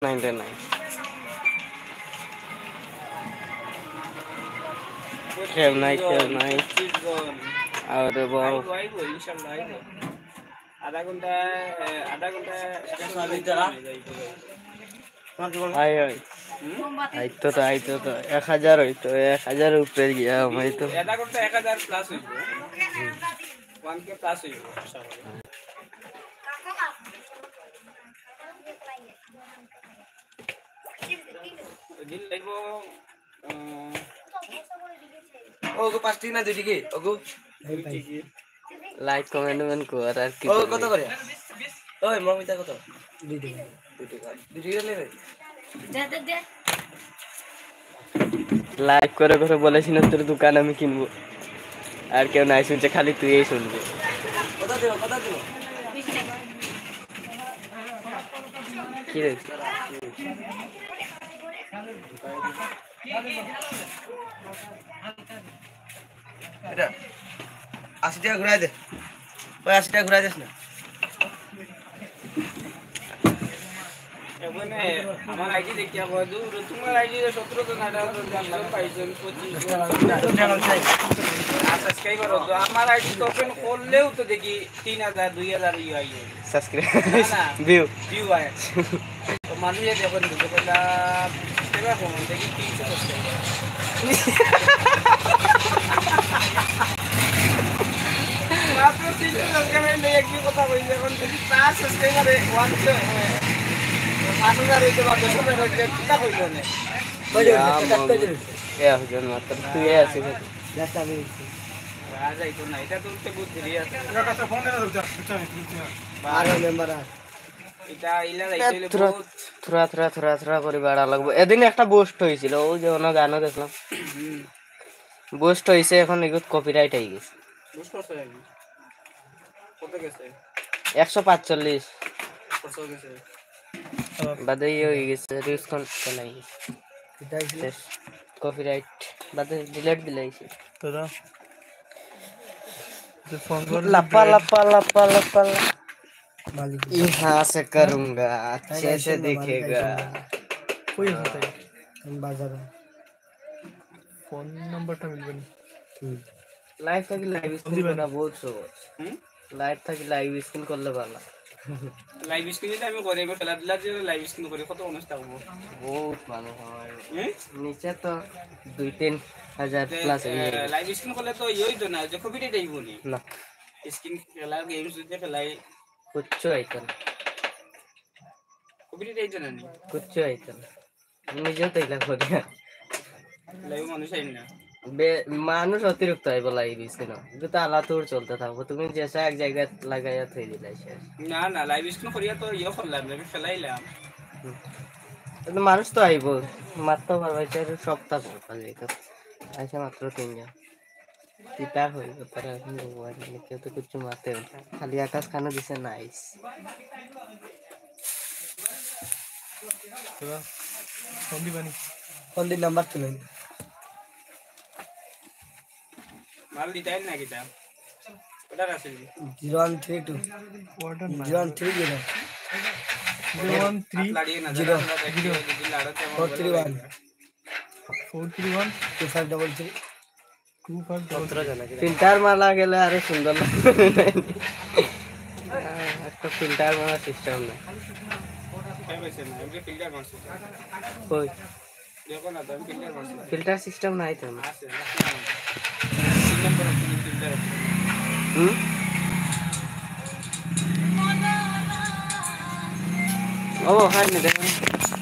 99 খেল নাই আর বল আধা ঘন্টা আই আইতো তো 1000 হইতো 1000 উপরে গিয়া আমি তো আধা ঘন্টা 1000 প্লাস হইব 1k প্লাস হইব দিন লাগবো ওগো পাঁচটি না দুইটি কি ওগো লাইক কমেন্ট কর আর কি ও কত করে ওই মমিতা কত দুইটি নেবে লাইক করে বলেছিস না তোর দোকান আমি কিনবো আর কেউ নাই শুনছে খালি তুই এই শুনবি কত দেব কি রে এটা 80 টাকা ঘুরাই দে ওই 80 টাকা ঘুরাই দিস না এখানে আমার আইডি দেখিয়া বদু তোমার আইডি 17 জন 18 জন জানলাম পাইছেন 25 সাবস্ক্রাইবার হতো আমার আইডি তো ওপেন করলেও তো দেখি 3000 2000 ইউ আই সাবস্ক্রাইব না ভিউ আয় তো মানুষ যখন বুঝতে পারলাম সেবা কোন দেখি 300 সাবস্ক্রাইবার মাত্র 300 সাবস্ক্রাইবার নিয়ে কি কথা কইছে এখন যদি 5 সাবস্ক্রাইবারে 5000 হইতে বা 10000 হইতে কিটা কইলো না একজন মাত্র তুই আছিস রাজা তো না এটা তো উঠতে বুদ্ধি রে আছে এটা ইলা যাইতে থোড়া করে বাড়া লাগবো এদিন একটা পোস্ট হয়েছিল ওই যে ওনা গানও দেখলাম পোস্ট হয়েছে এখন এগুলো কপিরাইট হয়ে গেছে বুঝ করছ কত গেছে 145 কত গেছে বাদে হয়ে গেছে রিস্কন চালাই কপিরাইট বাদে ডিলিট দিলাইছে दादा तो फोन कर लपा यहाँ से करूंगा अच्छे से दिखेगा कोई होता है बाजार फोन नंबर टा मिलबे लाइव था कि लाइव स्क्रीन करना बहुत সহজ লাইভ থাকি লাইভ স্ক্রিন করলে ভালো লাইভ স্ক্রিনে আমি করে খেলা দিলা যে লাইভ স্ক্রিন করে কত অনুষ্ঠান থাকবো বহুত মানুষ হয় নিচে তো 2-3 হাজার প্লাস লাইভ স্ক্রিন করলে তো ইই তো না যে কপিটা দেইব নি না স্ক্রিন খেলা গেমস দিতে খেলাই কুচ্চু আইতো না কপিটা দেইতো না কুচ্চু আইতো না নিজেও তো এগুলা করি লাইভ মানুষ আইন না মানুষ অতিরিক্ত আইব লাইভ স্ক্রিন কিন্তু তো আলা তোর চলতে থাকবো তুমি যেসা এক জায়গায় লাগাইয়া থই দিলাই শেষ না লাইভ স্ক্রিন করিয়া তো ইয়ে করলাম আমি খেলাইলাম কিন্তু মানুষ তো আইব মারতে পারবে সপ্তাহ যাইতো আইসা মাত্র 3 জন কিতা হইব তারা এখন ভগবান কেউ তো কিছু মারতে খালি আকাশ খানা দিছে নাইস दादा फोन दी बनी কোন দিন নাম্বার তুলেন মাল দিতাই না কিটা ওটা আছে 0132 वाटर 0130 013 লাড়িয়ে না 0 যদি লাড়াতে 431 431 2533 25 ফিল্টার মালা গেলে আরে সুন্দর একটা ফিল্টার মারা সিস্টেম না পাইছে না আমি ফিল্টার করছি কই দেখো না তুমি ফিল্টার করছি ফিল্টার সিস্টেম নাই তো আছে তিন নম্বর ফিল্টার ও হাই নি দেখো